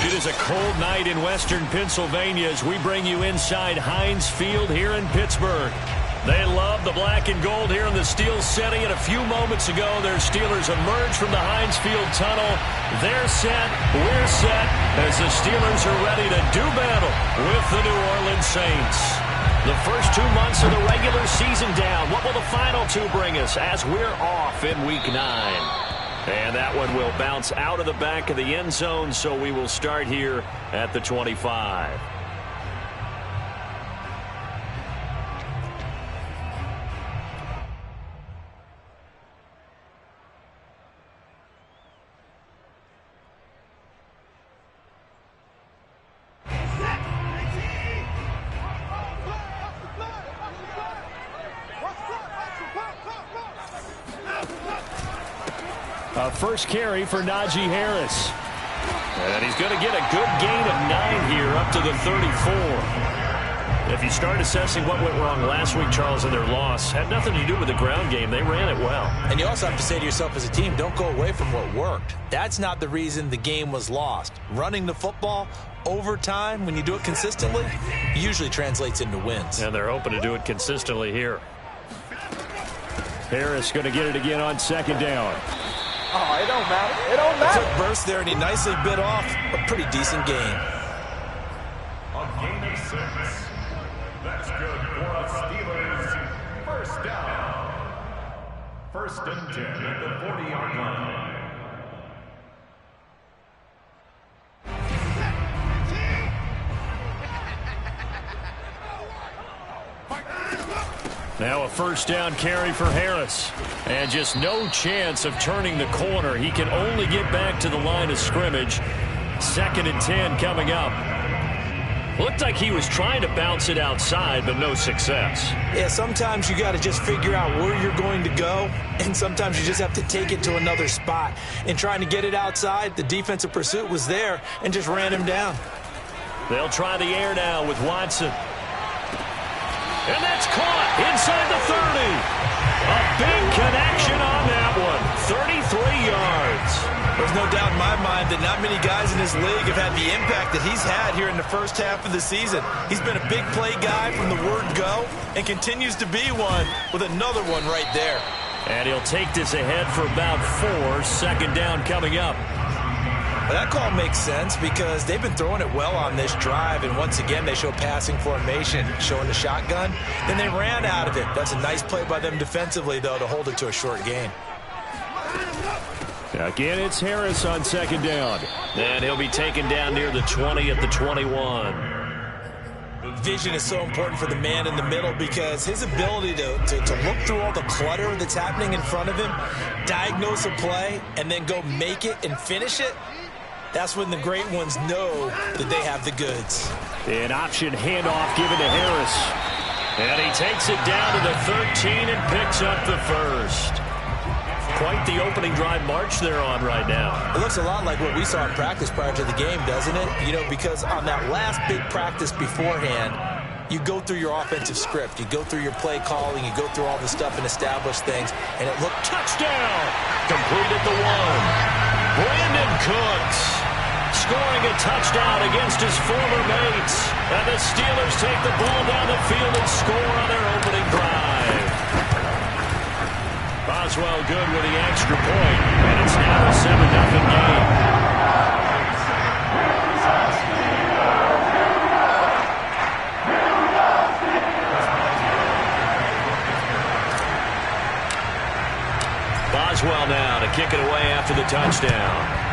It is a cold night in western Pennsylvania as we bring you inside Heinz Field here in Pittsburgh. They love the black and gold here in the steel setting, and a few moments ago their Steelers emerged from the Heinz Field tunnel. They're set, we're set, as the Steelers are ready to do battle with the New Orleans Saints. The first 2 months of the regular season down. What will the final two bring us as we're off in Week 9? And that one will bounce out of the back of the end zone, so we will start here at the 25. First carry for Najee Harris. And he's going to get a good gain of 9 here up to the 34. If you start assessing what went wrong last week, Charles, in their loss, had nothing to do with the ground game. They ran it well. And you also have to say to yourself as a team, don't go away from what worked. That's not the reason the game was lost. Running the football over time, when you do it consistently, usually translates into wins. And they're hoping to do it consistently here. Harris going to get it again on second down. Oh, it don't matter. It don't matter. Took burst there, and he nicely bit off a pretty decent gain. A gain of 6. That's good for the Steelers. First down. First and 10 at the 40-yard line. Now a first down carry for Harris. And just no chance of turning the corner. He can only get back to the line of scrimmage. 2nd and 10 coming up. Looked like he was trying to bounce it outside, but no success. Yeah, sometimes you got to just figure out where you're going to go, and sometimes you just have to take it to another spot. In trying to get it outside, the defensive pursuit was there and just ran him down. They'll try the air now with Watson. And that's caught inside the 30. A big connection on that one. 33 yards. There's no doubt in my mind that not many guys in this league have had the impact that he's had here in the first half of the season. He's been a big play guy from the word go and continues to be one with another one right there. And he'll take this ahead for about 4. Second down coming up. Well, that call makes sense because they've been throwing it well on this drive, and once again they show passing formation, showing the shotgun. Then they ran out of it. That's a nice play by them defensively, though, to hold it to a short gain. Again, it's Harris on second down. And he'll be taken down near the 20 at the 21. Vision is so important for the man in the middle because his ability to look through all the clutter that's happening in front of him, diagnose a play, and then go make it and finish it, that's when the great ones know that they have the goods. An option handoff given to Harris. And he takes it down to the 13 and picks up the first. Quite the opening drive march they're on right now. It looks a lot like what we saw in practice prior to the game, doesn't it? You know, because on that last big practice beforehand, you go through your offensive script. You go through your play calling. You go through all the stuff and establish things. And it looked touchdown. Complete at the 1. Brandon Cooks scoring a touchdown against his former mates. And the Steelers take the ball down the field and score on their opening drive. Boswell good with the extra point, and it's now a 7-0 game. Boswell now to kick it away after the touchdown.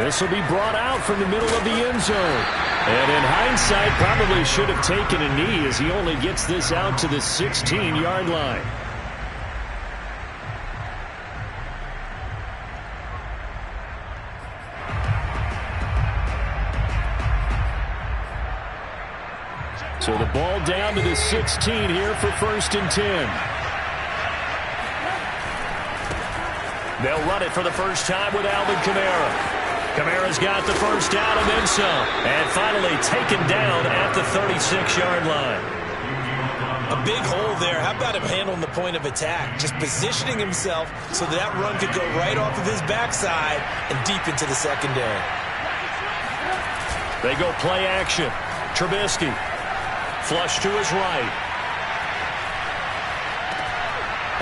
This will be brought out from the middle of the end zone. And in hindsight, probably should have taken a knee as he only gets this out to the 16-yard line. So the ball down to the 16 here for 1st and 10. They'll run it for the first time with Alvin Kamara. Kamara's got the first down and then some. And finally taken down at the 36-yard line. A big hole there. How about him handling the point of attack? Just positioning himself so that run could go right off of his backside and deep into the secondary. They go play action. Trubisky. Flush to his right.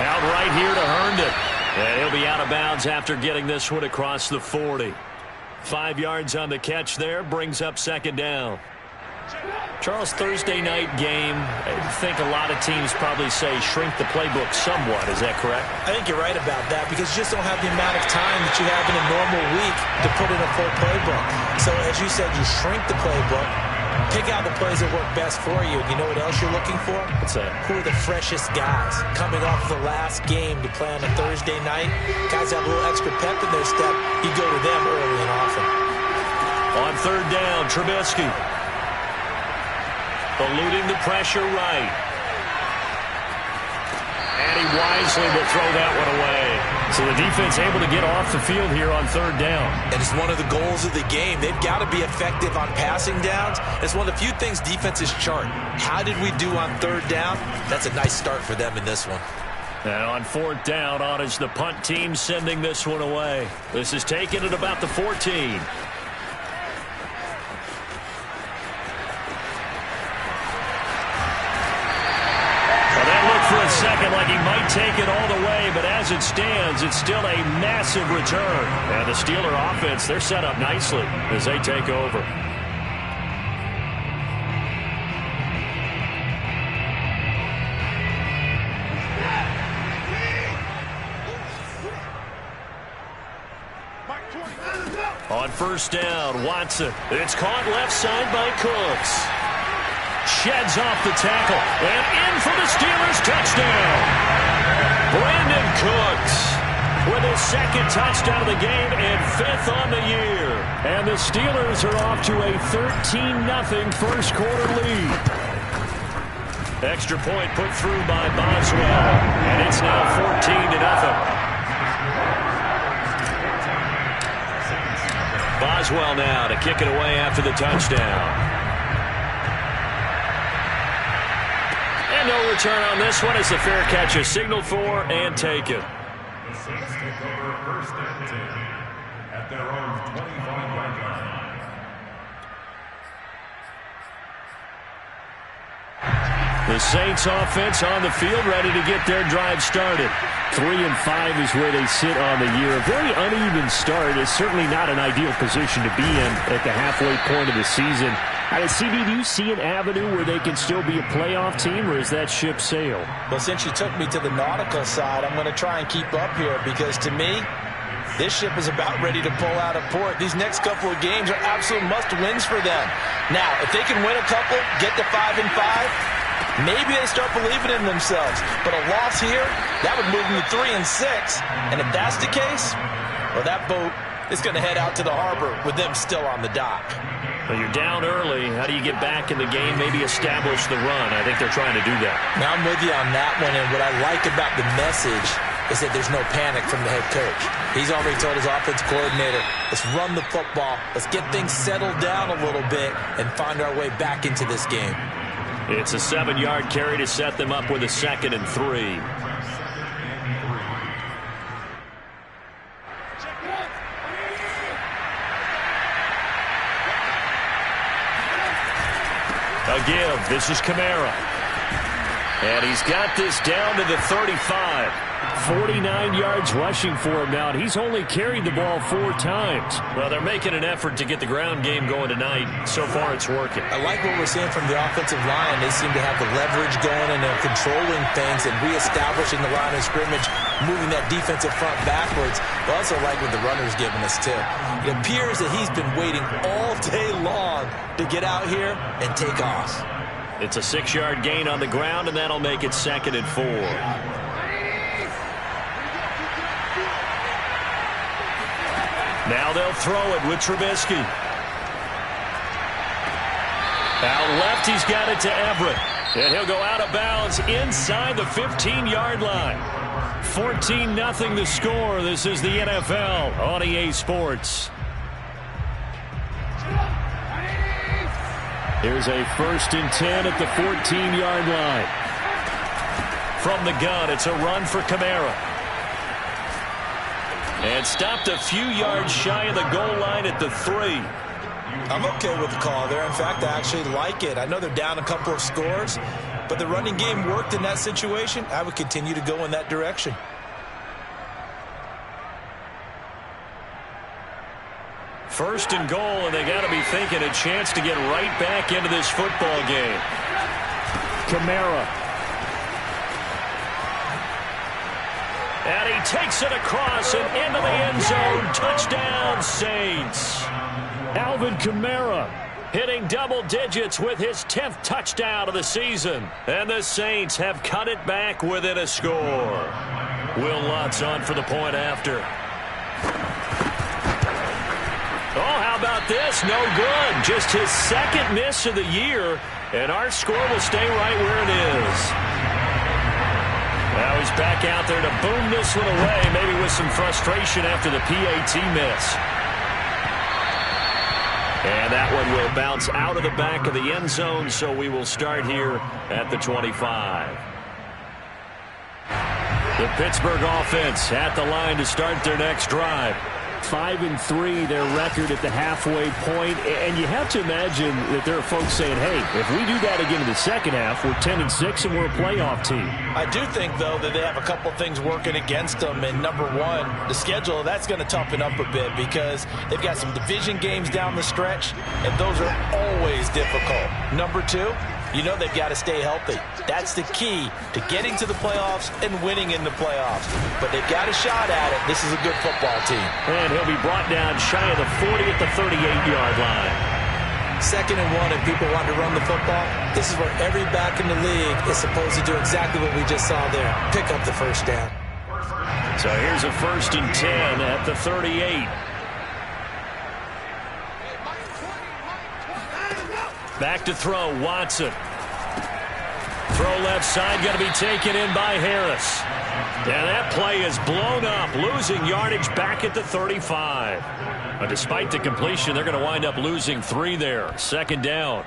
Out right here to Herndon. And he'll be out of bounds after getting this one across the 40. 5 yards on the catch there, brings up 2nd down. Charles, Thursday night game, I think a lot of teams probably say shrink the playbook somewhat. Is that correct? I think you're right about that because you just don't have the amount of time that you have in a normal week to put in a full playbook. So as you said, you shrink the playbook, pick out the plays that work best for you. And you know what else you're looking for? What's that? Who are the freshest guys coming off the last game to play on a Thursday night? Guys have a little extra pep in their step. You go to them early and often. On 3rd down, Trubisky. Eluding the pressure right. And he wisely will throw that one away. So the defense able to get off the field here on 3rd down. And it's one of the goals of the game. They've got to be effective on passing downs. It's one of the few things defenses chart. How did we do on 3rd down? That's a nice start for them in this one. And on 4th down, on is the punt team sending this one away. This is taken at about the 14. For a second like he might take it all the way, but as it stands, it's still a massive return. And the Steeler offense, they're set up nicely as they take over. On 1st down, Watson. It's caught left side by Cooks. Sheds off the tackle, and in for the Steelers' touchdown. Brandon Cooks with his 2nd touchdown of the game and 5th on the year. And the Steelers are off to a 13-0 first quarter lead. Extra point put through by Boswell, and it's now 14-0. Boswell now to kick it away after the touchdown. No return on this one as the fair catch is signaled for and taken. The Saints take over 1st and 10 at their own 25-yard line. The Saints offense on the field ready to get their drive started. 3-5 is where they sit on the year. A very uneven start. It's certainly not an ideal position to be in at the halfway point of the season. CD, do you see an avenue where they can still be a playoff team, or is that ship sailed? Well, since you took me to the nautical side, I'm going to try and keep up here because to me, This ship is about ready to pull out of port. These next couple of games are absolute must-wins for them. Now, if they can win a couple, get to 5-5, maybe they start believing in themselves. But a loss here, that would move them to 3-6. And if that's the case, well, that boat is going to head out to the harbor with them still on the dock. Well, you're down early. How do you get back in the game, maybe establish the run? I think they're trying to do that. Now, I'm with you on that one, and what I like about the message is that there's no panic from the head coach. He's already told his offensive coordinator, let's run the football, let's get things settled down a little bit and find our way back into this game. It's a 7-yard carry to set them up with a 2nd and 3. A give. This is Kamara. And he's got this down to the 35. 49 yards rushing for him now. He's only carried the ball 4 times. Well, they're making an effort to get the ground game going tonight. So far, it's working. I like what we're seeing from the offensive line. They seem to have the leverage going, and they're controlling things and reestablishing the line of scrimmage, moving that defensive front backwards. I also like what the runner's giving us, too. It appears that he's been waiting all day long to get out here and take off. It's a 6-yard gain on the ground, and that'll make it 2nd and 4. Now they'll throw it with Trubisky. Out left, he's got it to Everett. And he'll go out of bounds inside the 15-yard line. 14-0 the score. This is the NFL on EA Sports. Here's a 1st and 10 at the 14-yard line. From the gun, it's a run for Kamara. And stopped a few yards shy of the goal line at the 3. I'm okay with the call there. In fact, I actually like it. I know they're down a couple of scores, but the running game worked in that situation. I would continue to go in that direction. First and goal, and they got to be thinking a chance to get right back into this football game. Kamara. And he takes it across and into the end zone. Touchdown, Saints. Alvin Kamara hitting double digits with his 10th touchdown of the season. And the Saints have cut it back within a score. Will Lutz on for the point after. Oh, how about this? No good. Just his 2nd miss of the year. And our score will stay right where it is. Now he's back out there to boom this one away, maybe with some frustration after the PAT miss. And that one will bounce out of the back of the end zone, so we will start here at the 25. The Pittsburgh offense at the line to start their next drive. 5-3, their record at the halfway point. And you have to imagine that there are folks saying, hey, if we do that again in the second half, we're 10-6 and we're a playoff team. I do think, though, that they have a couple things working against them. And number one, the schedule, that's going to toughen up a bit because they've got some division games down the stretch, and those are always difficult. Number two, you know they've got to stay healthy. That's the key to getting to the playoffs and winning in the playoffs. But they've got a shot at it. This is a good football team. And he'll be brought down shy of the 40 at the 38-yard line. 2nd and 1, and people want to run the football. This is where every back in the league is supposed to do exactly what we just saw there. Pick up the first down. So here's a 1st and 10 at the 38. Back to throw, Watson. Throw left side, going to be taken in by Harris. And that play is blown up, losing yardage back at the 35. But despite the completion, they're going to wind up losing 3 there. 2nd down.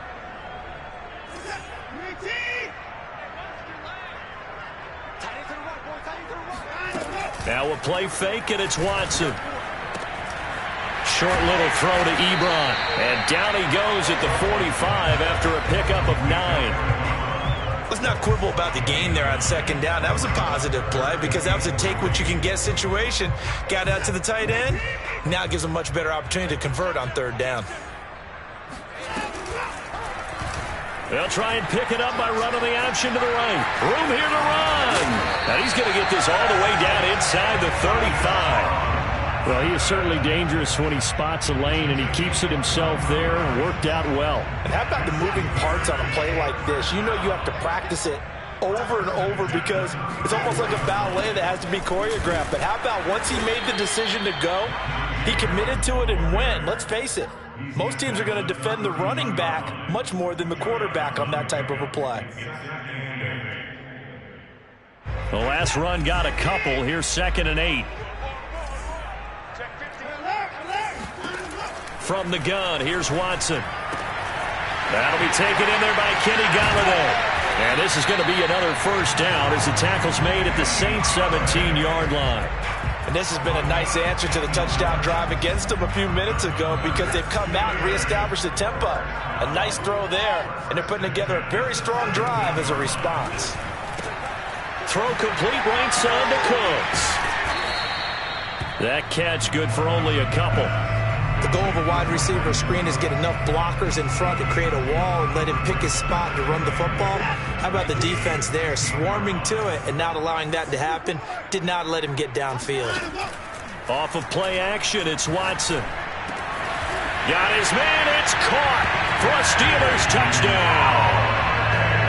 Now a play fake, and it's Watson. Short little throw to Ebron. And down he goes at the 45 after a pickup of 9. Let's not quibble about the gain there on 2nd down. That was a positive play because that was a take-what-you-can-get situation. Got out to the tight end. Now it gives them a much better opportunity to convert on 3rd down. They'll try and pick it up by running the option to the right. Room here to run. And he's going to get this all the way down inside the 35. Well, he is certainly dangerous when he spots a lane, and he keeps it himself there and worked out well. And how about the moving parts on a play like this? You know you have to practice it over and over because it's almost like a ballet that has to be choreographed. But how about once he made the decision to go, he committed to it and went. Let's face it, most teams are going to defend the running back much more than the quarterback on that type of a play. The last run got a couple. Here's 2nd and 8. From the gun, here's Watson. That'll be taken in there by Kenny Golladay. And this is going to be another first down as the tackle's made at the Saints' 17-yard line. And this has been a nice answer to the touchdown drive against them a few minutes ago because they've come out and reestablished the tempo. A nice throw there, and they're putting together a very strong drive as a response. Throw complete right side to Cooks. That catch good for only a couple. The goal of a wide receiver screen is get enough blockers in front to create a wall and let him pick his spot to run the football. How about the defense there, swarming to it and not allowing that to happen? Did not let him get downfield. Off of play action, it's Watson. Got his man, it's caught for a Steelers touchdown.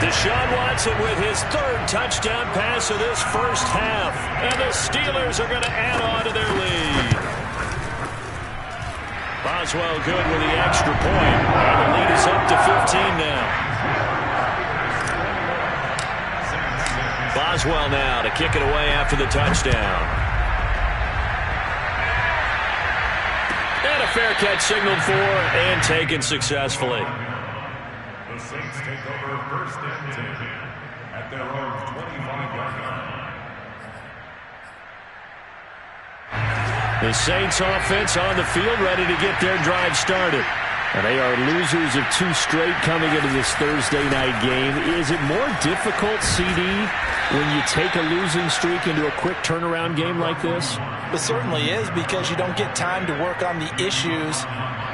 Deshaun Watson with his 3rd touchdown pass of this first half. And the Steelers are going to add on to their lead. Boswell good with the extra point. And the lead is up to 15 now. Boswell now to kick it away after the touchdown. And a fair catch signaled for and taken successfully. The Saints take over 1st and 10 at their own 25-yard line. The Saints offense on the field ready to get their drive started. And they are losers of 2 straight coming into this Thursday night game. Is it more difficult, CD, when you take a losing streak into a quick turnaround game like this? It certainly is because you don't get time to work on the issues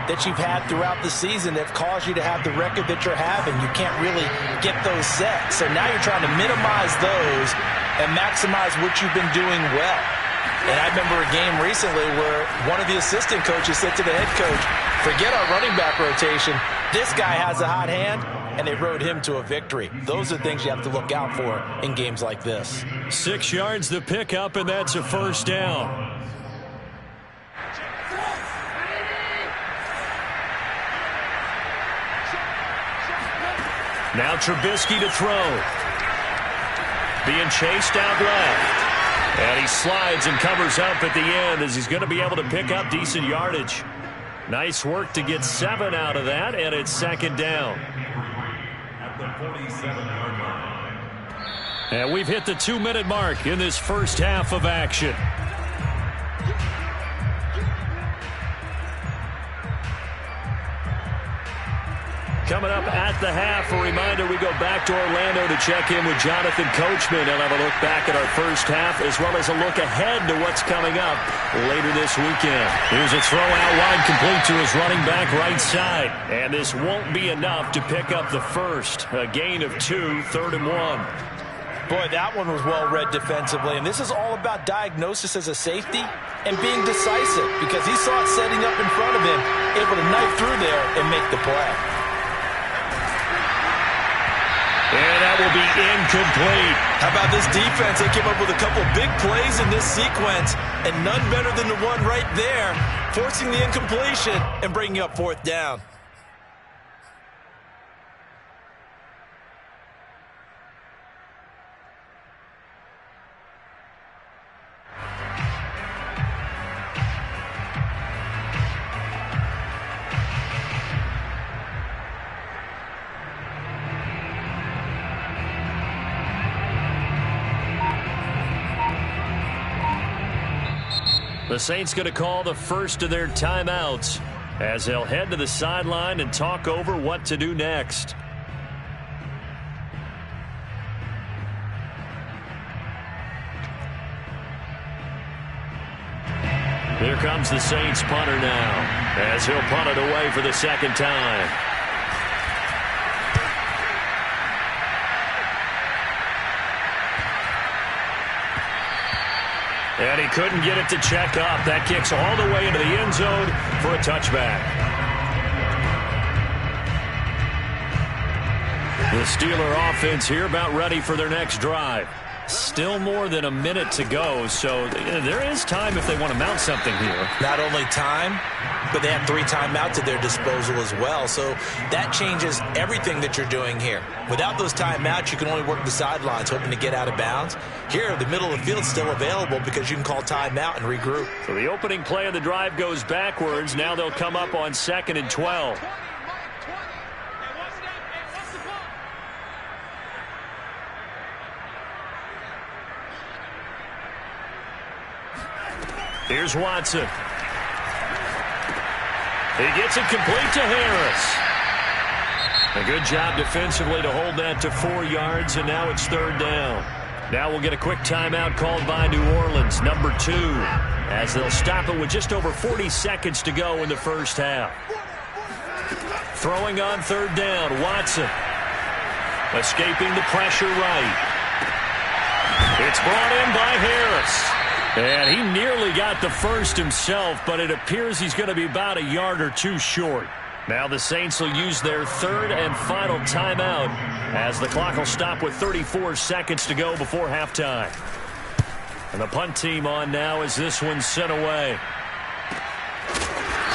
that you've had throughout the season that have caused you to have the record that you're having. You can't really get those set. So now you're trying to minimize those and maximize what you've been doing well. And I remember a game recently where one of the assistant coaches said to the head coach, forget our running back rotation. This guy has a hot hand, and they rode him to a victory. Those are things you have to look out for in games like this. 6 yards the pickup, and that's a first down. Now Trubisky to throw. Being chased out left. And he slides and covers up at the end as he's going to be able to pick up decent yardage. Nice work to get 7 out of that, and it's 2nd down. At the 47-yard line. And we've hit the 2-minute mark in this first half of action. Coming up at the half, a reminder, we go back to Orlando to check in with Jonathan Coachman. He'll have a look back at our first half as well as a look ahead to what's coming up later this weekend. Here's a throw out wide complete to his running back right side. And this won't be enough to pick up the first. A gain of 2, 3rd and 1. Boy, that one was well read defensively. And this is all about diagnosis as a safety and being decisive because he saw it setting up in front of him, able to knife through there and make the play. And that will be incomplete. How about this defense? They came up with a couple big plays in this sequence, and none better than the one right there, forcing the incompletion and bringing up 4th down. The Saints going to call the first of their timeouts as they'll head to the sideline and talk over what to do next. Here comes the Saints punter now as he'll punt it away for the 2nd time. And he couldn't get it to check up. That kicks all the way into the end zone for a touchback. The Steeler offense here about ready for their next drive. Still more than a minute to go, so there is time if they want to mount something here. Not only time, but they have 3 timeouts at their disposal as well, so that changes everything that you're doing here. Without those timeouts, you can only work the sidelines, hoping to get out of bounds. Here, the middle of the field is still available because you can call timeout and regroup. So the opening play of the drive goes backwards. Now they'll come up on 2nd and 12. Here's Watson. He gets it complete to Harris. A good job defensively to hold that to 4 yards, and now it's 3rd down. Now we'll get a quick timeout called by New Orleans, number 2, as they'll stop it with just over 40 seconds to go in the first half. Throwing on 3rd down, Watson. Escaping the pressure right. It's brought in by Harris. And he nearly got the first himself, but it appears he's going to be about a yard or 2 short. Now the Saints will use their 3rd and final timeout as the clock will stop with 34 seconds to go before halftime. And the punt team on now as this one's sent away.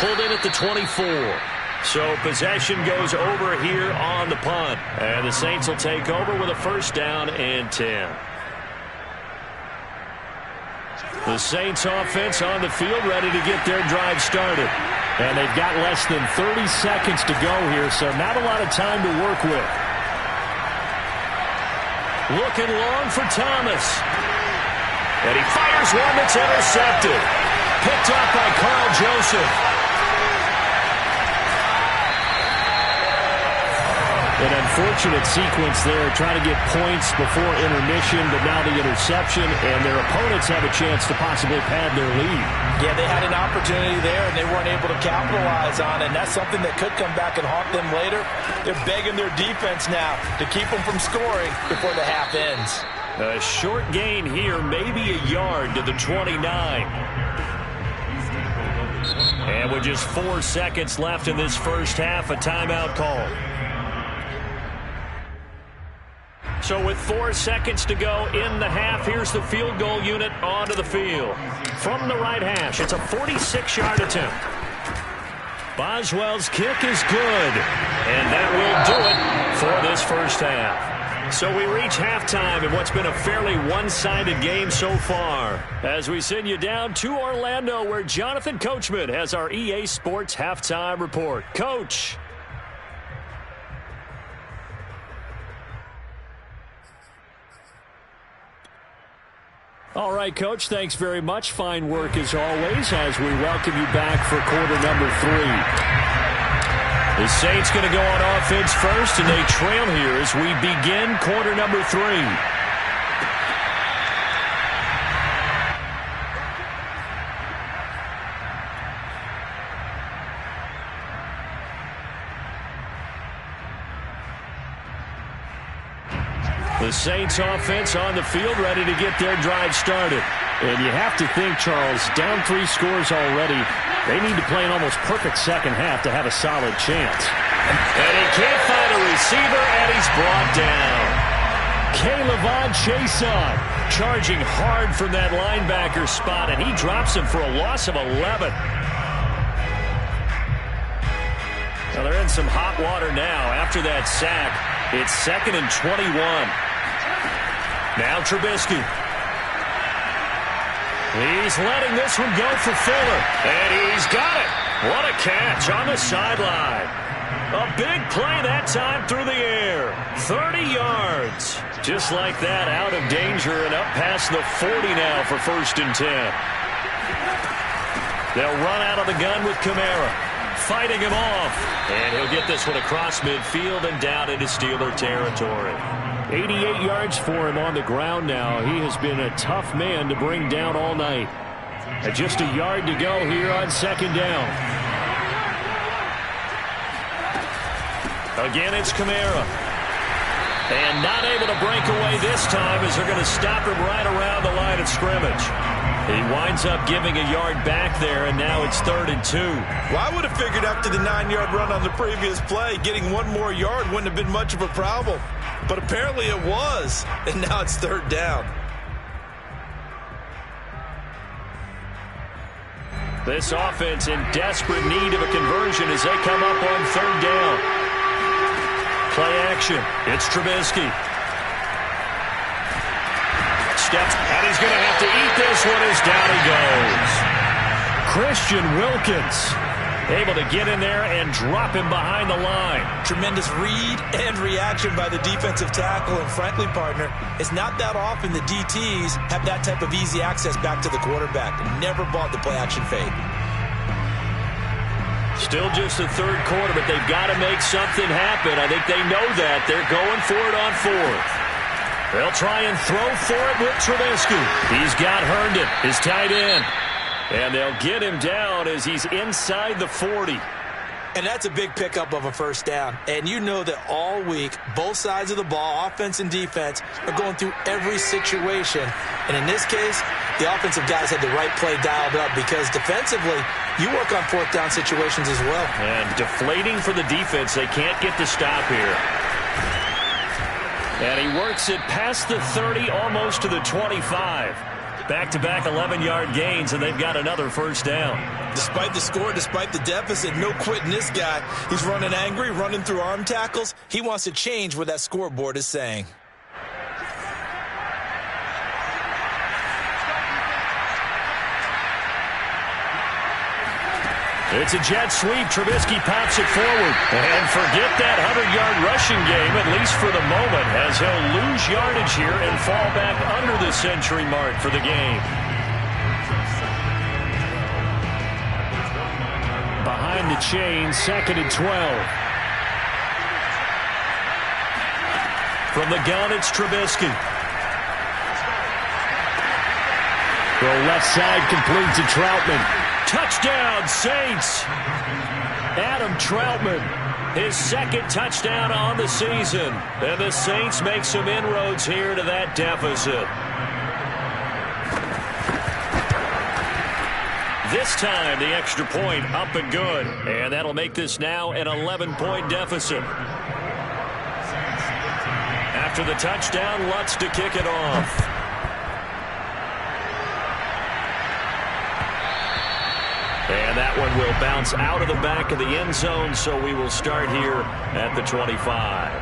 Pulled in at the 24. So possession goes over here on the punt. And the Saints will take over with a 1st down and 10. The Saints offense on the field ready to get their drive started. And they've got less than 30 seconds to go here, so not a lot of time to work with. Looking long for Thomas. And he fires one that's intercepted. Picked off by Carl Joseph. An unfortunate sequence there, trying to get points before intermission, but now the interception, and their opponents have a chance to possibly pad their lead. Yeah, they had an opportunity there, and they weren't able to capitalize on it, and that's something that could come back and haunt them later. They're begging their defense now to keep them from scoring before the half ends. A short gain here, maybe a yard to the 29. And with just 4 seconds left in this first half, a timeout call. So with 4 seconds to go in the half, here's the field goal unit onto the field. From the right hash, it's a 46-yard attempt. Boswell's kick is good. And that will do it for this first half. So we reach halftime in what's been a fairly one-sided game so far. As we send you down to Orlando, where Jonathan Coachman has our EA Sports Halftime Report. Coach. All right, Coach, thanks very much. Fine work as always as we welcome you back for quarter number 3. The Saints going to go on offense first, and they trail here as we begin quarter number 3. The Saints offense on the field ready to get their drive started. And you have to think, Charles, down 3 scores already. They need to play an almost perfect second half to have a solid chance. And he can't find a receiver, and he's brought down. K'Lavon Chason charging hard from that linebacker spot, and he drops him for a loss of 11. Now they're in some hot water now after that sack. It's 2nd and 21. Now Trubisky. He's letting this one go for Fuller. And he's got it. What a catch on the sideline. A big play that time through the air. 30 yards. Just like that, out of danger and up past the 40 now for 1st and 10. They'll run out of the gun with Kamara. Fighting him off. And he'll get this one across midfield and down into Steeler territory. 88 yards for him on the ground now. He has been a tough man to bring down all night. And just a yard to go here on 2nd down. Again, it's Kamara. And not able to break away this time as they're going to stop him right around the line of scrimmage. He winds up giving a yard back there, and now it's 3rd and 2. Well, I would have figured after the 9-yard run on the previous play, getting one more yard wouldn't have been much of a problem. But apparently it was, and now it's 3rd down. This offense in desperate need of a conversion as they come up on 3rd down. Play action. It's Trubisky. Steps, and he's going to have to eat this one as down he goes. Christian Wilkins able to get in there and drop him behind the line. Tremendous read and reaction by the defensive tackle. And frankly, partner, it's not that often the DTs have that type of easy access back to the quarterback. Never bought the play-action fade. Still just the 3rd quarter, but they've got to make something happen. I think they know that. They're going for it on 4th. They'll try and throw for it with Trubisky. He's got Herndon, his tight end. And they'll get him down as he's inside the 40. And that's a big pickup of a 1st down. And you know that all week, both sides of the ball, offense and defense, are going through every situation. And in this case, the offensive guys had the right play dialed up because defensively, you work on 4th down situations as well. And deflating for the defense. They can't get the stop here. And he works it past the 30, almost to the 25. Back-to-back 11-yard gains, and they've got another 1st down. Despite the score, despite the deficit, no quitting this guy. He's running angry, running through arm tackles. He wants to change what that scoreboard is saying. It's a jet sweep. Trubisky pops it forward. And forget that 100-yard rushing game, at least for the moment, as he'll lose yardage here and fall back under the century mark for the game. Behind the chain, 2nd and 12. From the gun, it's Trubisky. Throw left side, complete to Troutman. Touchdown, Saints! Adam Troutman, his 2nd touchdown on the season. And the Saints make some inroads here to that deficit. This time, the extra point up and good. And that'll make this now an 11-point deficit. After the touchdown, Lutz to kick it off. And that one will bounce out of the back of the end zone, so we will start here at the 25.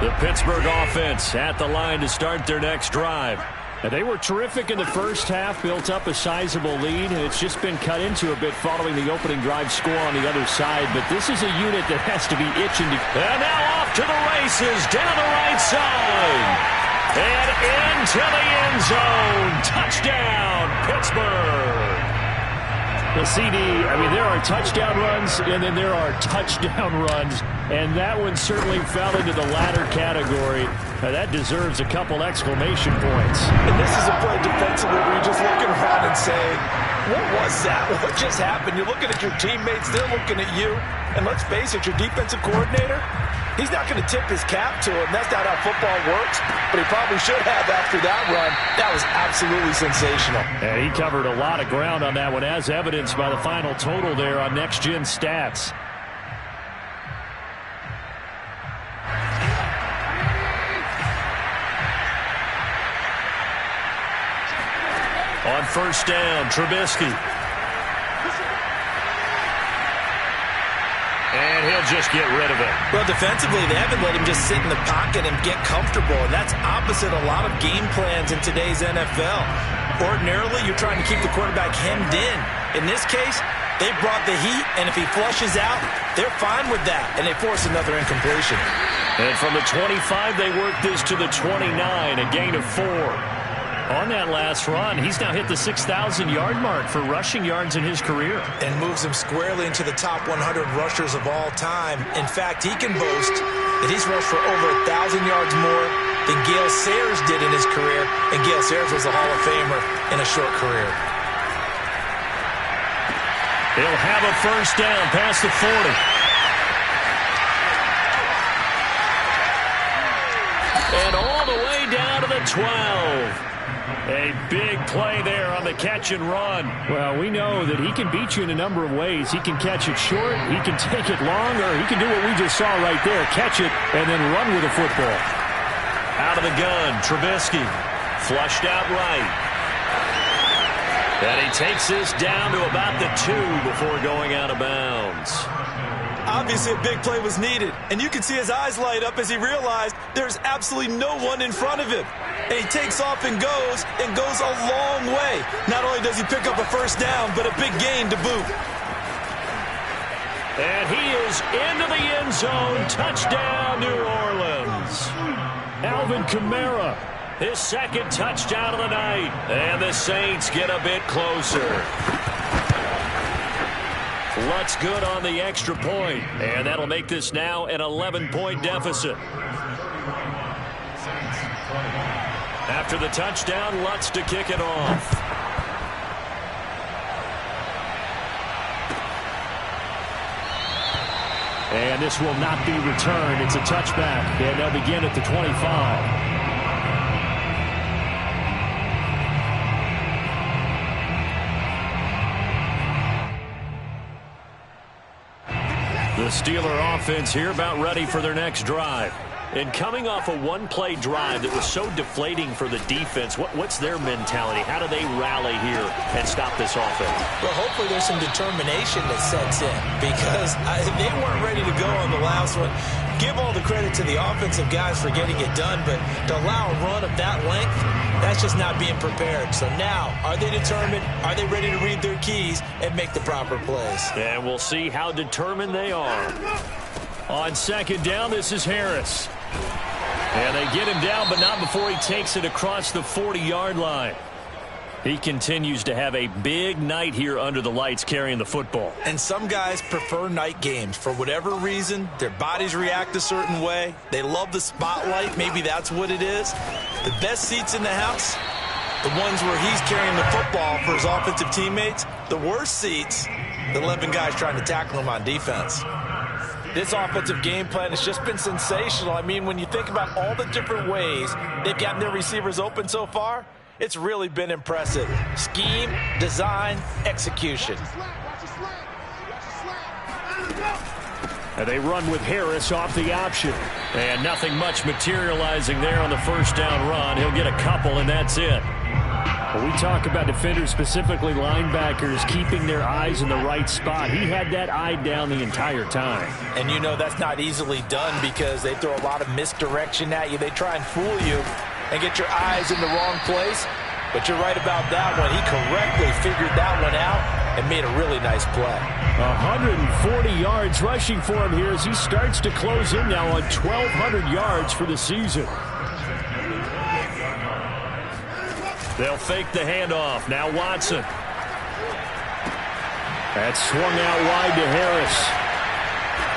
The Pittsburgh offense at the line to start their next drive. And they were terrific in the first half, built up a sizable lead, and it's just been cut into a bit following the opening drive score on the other side. But this is a unit that has to be itching to... And now off to the races, down the right side. And into the end zone. Touchdown, Pittsburgh. The CD, I mean, there are touchdown runs, and then there are touchdown runs. And that one certainly fell into the latter category. That deserves a couple exclamation points. And this is a play defensively where you're just looking around and saying, what was that? What just happened? You're looking at your teammates, they're looking at you. And let's face it, your defensive coordinator, he's not going to tip his cap to him. That's not how football works, but he probably should have after that run. That was absolutely sensational. And he covered a lot of ground on that one, as evidenced by the final total there on Next Gen Stats. On 1st down, Trubisky. And he'll just get rid of it. Well, defensively, they haven't let him just sit in the pocket and get comfortable. And that's opposite a lot of game plans in today's NFL. Ordinarily, you're trying to keep the quarterback hemmed in. In this case, they brought the heat, and if he flushes out, they're fine with that. And they force another incompletion. And from the 25, they work this to the 29, a gain of 4. On that last run, he's now hit the 6,000-yard mark for rushing yards in his career. And moves him squarely into the top 100 rushers of all time. In fact, he can boast that he's rushed for over 1,000 yards more than Gale Sayers did in his career. And Gale Sayers was a Hall of Famer in a short career. He'll have a 1st down past the 40. And all the way down down to the 12. A big play there on the catch and run. Well, we know that he can beat you in a number of ways. He can catch it short, he can take it long, or he can do what we just saw right there, catch it and then run with the football. Out of the gun, Trubisky. Flushed out right. And he takes this down to about the 2 before going out of bounds. Obviously, a big play was needed, and you can see his eyes light up as he realized there's absolutely no one in front of him. And he takes off and goes a long way. Not only does he pick up a first down, but a big gain to boot. And he is into the end zone. Touchdown, New Orleans. Alvin Kamara, his second touchdown of the night. And the Saints get a bit closer. Lutz good on the extra point, and that'll make this now an 11-point deficit. After the touchdown, Lutz to kick it off. And this will not be returned. It's a touchback, and they'll begin at the 25. The Steeler offense here about ready for their next drive. And coming off a one-play drive that was so deflating for the defense, what's their mentality? How do they rally here and stop this offense? Well, hopefully there's some determination that sets in because they weren't ready to go on the last one. Give all the credit to the offensive guys for getting it done, but to allow a run of that length, that's just not being prepared. So now, are they determined? Are they ready to read their keys and make the proper plays? And we'll see how determined they are. On second down, this is Harris. And they get him down, but not before he takes it across the 40-yard line. He continues to have a big night here under the lights carrying the football. And some guys prefer night games. For whatever reason, their bodies react a certain way. They love the spotlight. Maybe that's what it is. The best seats in the house, the ones where he's carrying the football for his offensive teammates. The worst seats, the 11 guys trying to tackle him on defense. This offensive game plan has just been sensational. I mean, when you think about all the different ways they've gotten their receivers open so far, it's really been impressive. Scheme, design, execution. And they run with Harris off the option. And nothing much materializing there on the first down run. He'll get a couple, and that's it. When we talk about defenders, specifically linebackers, keeping their eyes in the right spot, he had that eye down the entire time. And you know that's not easily done because they throw a lot of misdirection at you. They try and fool you and get your eyes in the wrong place. But you're right about that one. He correctly figured that one out and made a really nice play. 140 yards rushing for him here as he starts to close in now on 1,200 yards for the season. They'll fake the handoff. Now Watson. That's swung out wide to Harris.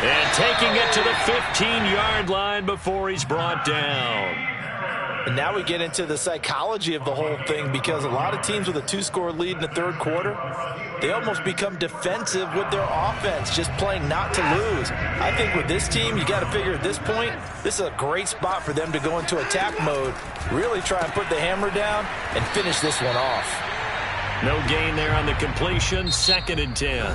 And taking it to the 15-yard line before he's brought down. And now we get into the psychology of the whole thing because a lot of teams with a 2-score lead in the third quarter, they almost become defensive with their offense, just playing not to lose. I think with this team, you got to figure at this point, this is a great spot for them to go into attack mode, really try and put the hammer down and finish this one off. No gain there on the completion, 2nd and 10.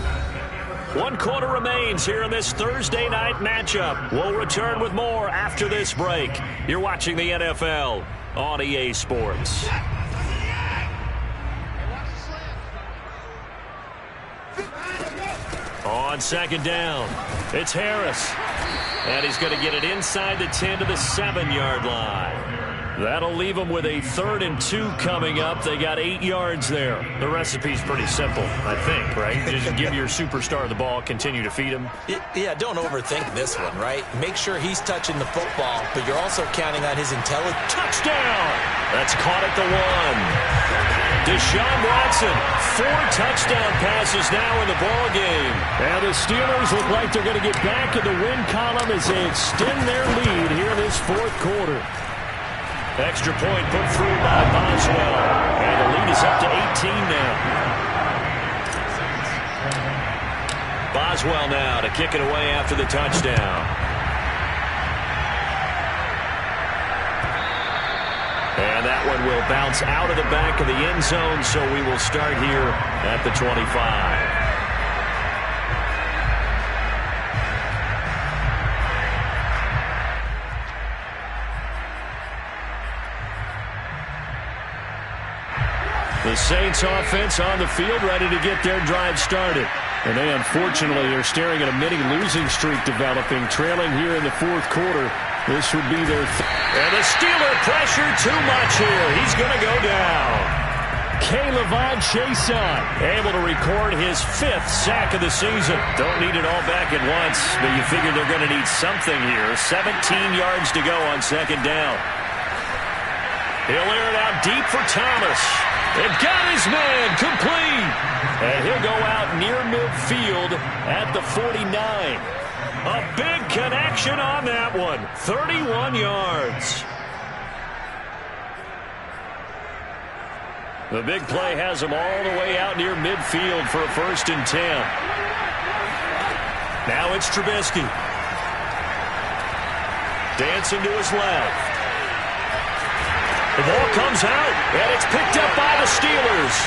1 quarter remains here in this Thursday night matchup. We'll return with more after this break. You're watching the NFL on EA Sports. On second down, it's Harris. And he's going to get it inside the 10 to the 7-yard line. That'll leave them with a 3rd and 2 coming up. They got 8 yards there. The recipe's pretty simple, I think, right? Just give your superstar the ball, continue to feed him. Yeah, don't overthink this one, right? Make sure he's touching the football, but you're also counting on his intelligence. Touchdown! That's caught at the 1. Deshaun Watson, 4 touchdown passes now in the ball game. And the Steelers look like they're going to get back in the win column as they extend their lead here in this 4th quarter. Extra point put through by Boswell. And the lead is up to 18 now. Boswell now to kick it away after the touchdown. that one will bounce out of the back of the end zone, so we will start here at the 25. The Saints offense on the field, ready to get their drive started. And they, unfortunately, are staring at a mini-losing streak developing, trailing here in the fourth quarter. This would be their and the Steeler pressure too much here. He's going to go down. K'Lavon Chaisson able to record his 5th sack of the season. Don't need it all back at once, but you figure they're going to need something here. 17 yards to go on second down. He'll air it out deep for Thomas. It got his man complete. And he'll go out near midfield at the 49. A big connection on that one. 31 yards. The big play has him all the way out near midfield for a 1st and 10. Now it's Trubisky. Dancing to his left. The ball comes out, and it's picked up by the Steelers.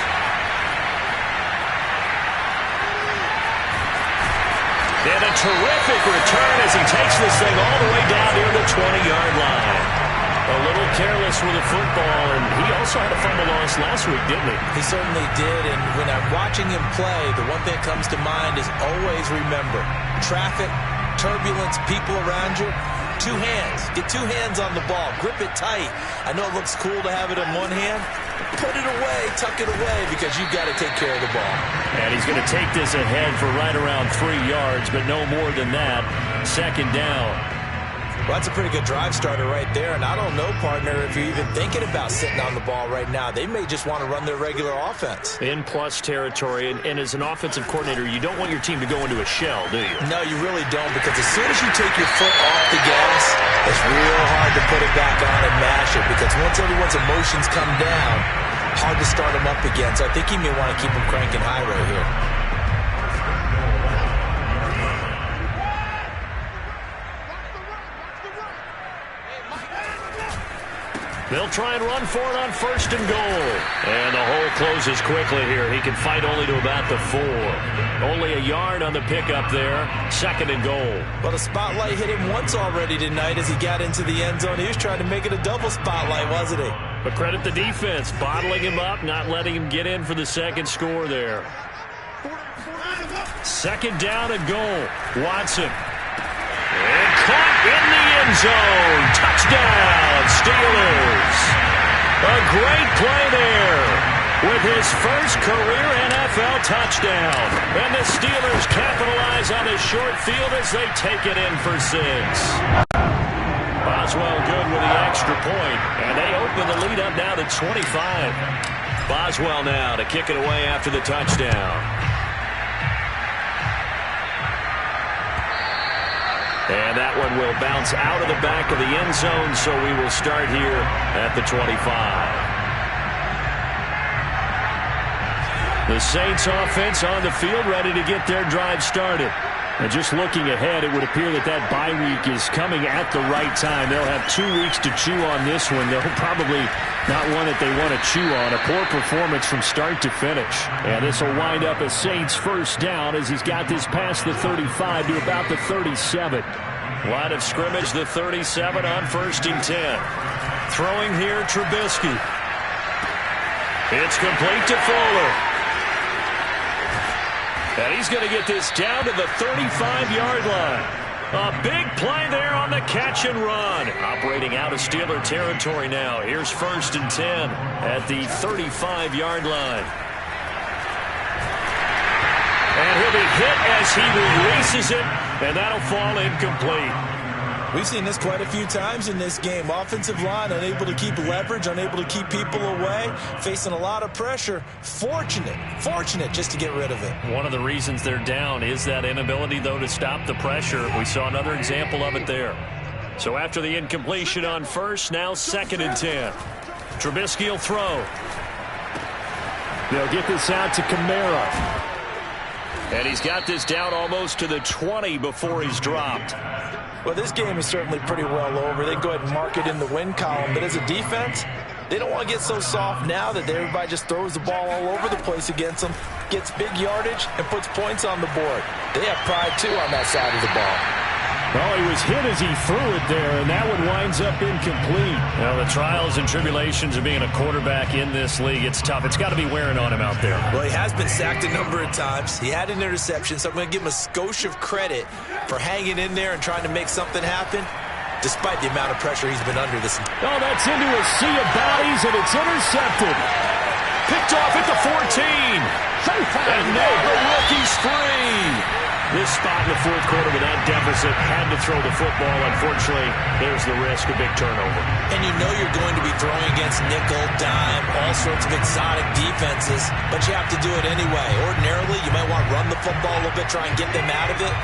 And a terrific return as he takes this thing all the way down near the 20-yard line. A little careless with the football, and he also had a fumble loss last week, didn't he? He certainly did, and when I'm watching him play, the one thing that comes to mind is always remember, traffic, turbulence, people around you. 2 hands. Get 2 hands on the ball. Grip it tight. I know it looks cool to have it in one hand. Put it away. Tuck it away because you've got to take care of the ball. And he's going to take this ahead for right around 3 yards, but no more than that. Second down. Well, that's a pretty good drive starter right there. And I don't know, partner, if you're even thinking about sitting on the ball right now. They may just want to run their regular offense. In plus territory. And as an offensive coordinator, you don't want your team to go into a shell, do you? No, you really don't, because as soon as you take your foot off the gas, it's real hard to put it back on and mash it, because once everyone's emotions come down, hard to start them up again. So I think you may want to keep them cranking high right here. They'll try and run for it on 1st and goal. And the hole closes quickly here. He can fight only to about the 4. Only a yard on the pickup there. 2nd and goal. Well, the spotlight hit him once already tonight as he got into the end zone. He was trying to make it a double spotlight, wasn't he? But credit the defense, bottling him up, not letting him get in for the 2nd score there. 2nd down and goal. Watson. And caught in the end zone. Touchdown, Steelers. A great play there with his first career NFL touchdown. And the Steelers capitalize on the short field as they take it in for 6. Boswell good with the extra point, and they open the lead up now to 25. Boswell now to kick it away after the touchdown. And that one will bounce out of the back of the end zone, so we will start here at the 25. The Saints offense on the field, ready to get their drive started. And just looking ahead, it would appear that that bye week is coming at the right time. They'll have 2 weeks to chew on this one. They'll probably not one that they want to chew on. A poor performance from start to finish. And this will wind up a Saints 1st down as he's got this past the 35 to about the 37. Line of scrimmage, the 37 on 1st and 10. Throwing here, Trubisky. It's complete to Fuller. And he's going to get this down to the 35-yard line. A big play there on the catch and run. Operating out of Steeler territory now. Here's 1st and 10 at the 35-yard line. And he'll be hit as he releases it, and that'll fall incomplete. We've seen this quite a few times in this game. Offensive line unable to keep leverage, unable to keep people away, facing a lot of pressure. Fortunate just to get rid of it. One of the reasons they're down is that inability, though, to stop the pressure. We saw another example of it there. So after the incompletion on 1st, now 2nd and 10. Trubisky will throw. They'll get this out to Kamara. And he's got this down almost to the 20 before he's dropped. Well, this game is certainly pretty well over. They can go ahead and mark it in the win column. But as a defense, They don't want to get so soft now that everybody just throws the ball all over the place against them, gets big yardage, and puts points on the board. They have pride, too, on that side of the ball. Well, he was hit as he threw it there, and that one winds up incomplete. Well, the trials and tribulations of being a quarterback in this league, it's tough. It's got to be wearing on him out there. Well, he has been sacked a number of times. He had an interception, so I'm going to give him a skosh of credit for hanging in there and trying to make something happen, despite the amount of pressure he's been under this. Oh, that's into a sea of bodies, and it's intercepted. Picked off at the 14. And now the rookie's free. This spot in the fourth quarter with that deficit, had to throw the football. Unfortunately, there's the risk of big turnover. And you know you're going to be throwing against nickel, dime, all sorts of exotic defenses, but you have to do it anyway. Ordinarily, you might want to run the football a little bit, try and get them out of it.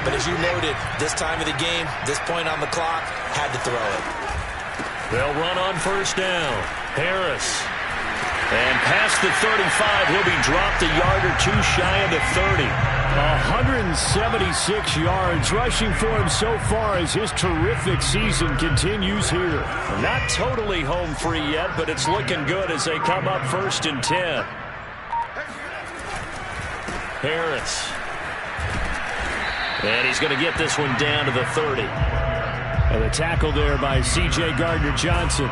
But as you noted, this time of the game, this point on the clock, had to throw it. They'll run on first down. Harris. And past the 35, he'll be dropped a yard or two shy of the 30. 176 yards rushing for him so far as his terrific season continues here. Not totally home free yet, but it's looking good as they come up 1st and 10. Harris. And he's going to get this one down to the 30. And the tackle there by C.J. Gardner-Johnson.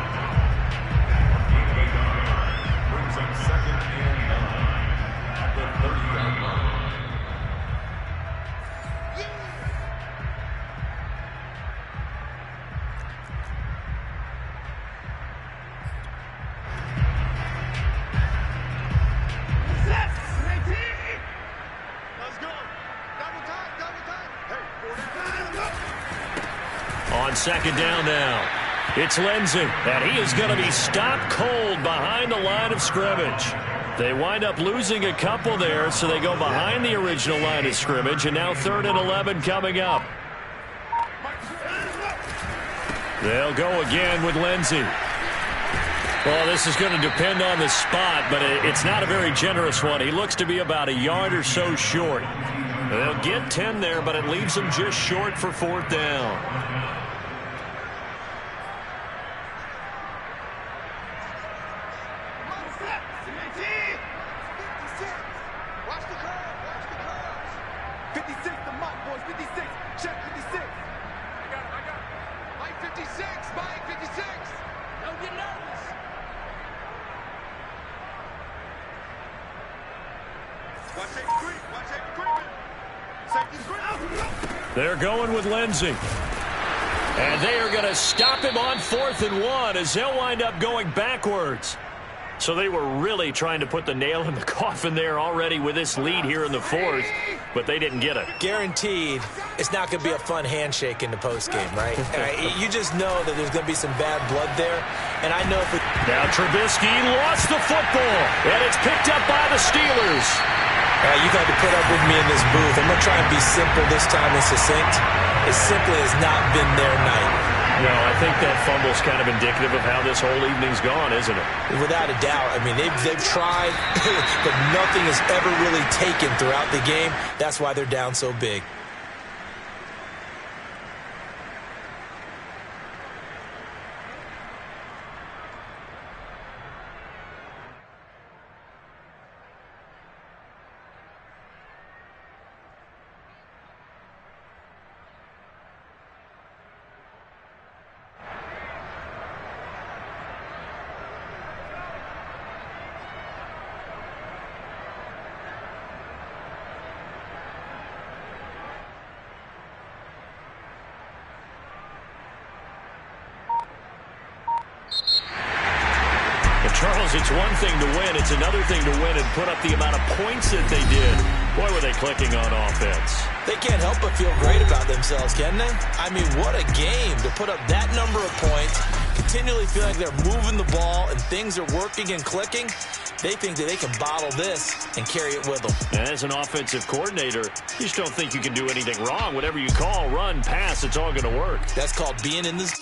Second down now. It's Lindsey, and he is going to be stopped cold behind the line of scrimmage. They wind up losing a couple there, so they go behind the original line of scrimmage, and now 3rd and 11 coming up. They'll go again with Lindsey. Well, this is going to depend on the spot, but it's not a very generous one. He looks to be about a yard or so short. They'll get 10 there, but it leaves them just short for 4th down. They're going with Lindsey. And they are going to stop him on 4th and 1 as they'll wind up going backwards. So they were really trying to put the nail in the coffin there already with this lead here in the 4th, but they didn't get it. Guaranteed it's not going to be a fun handshake in the postgame, right? You just know that there's going to be some bad blood there. And I know if it... Now Trubisky lost the football, and it's picked up by the Steelers. You've had to put up with me in this booth. I'm going to try and be simple this time and succinct. It simply has not been their night. No, I think that fumble's kind of indicative of how this whole evening's gone, isn't it? Without a doubt. I mean, they've tried, but nothing has ever really taken throughout the game. That's why they're down so big. Charles, it's one thing to win. It's another thing to win and put up the amount of points that they did. Boy, were they clicking on offense. They can't help but feel great about themselves, can they? I mean, what a game to put up that number of points, continually feel like they're moving the ball and things are working and clicking. They think that they can bottle this and carry it with them. As an offensive coordinator, you just don't think you can do anything wrong. Whatever you call, run, pass, it's all going to work. That's called being in this.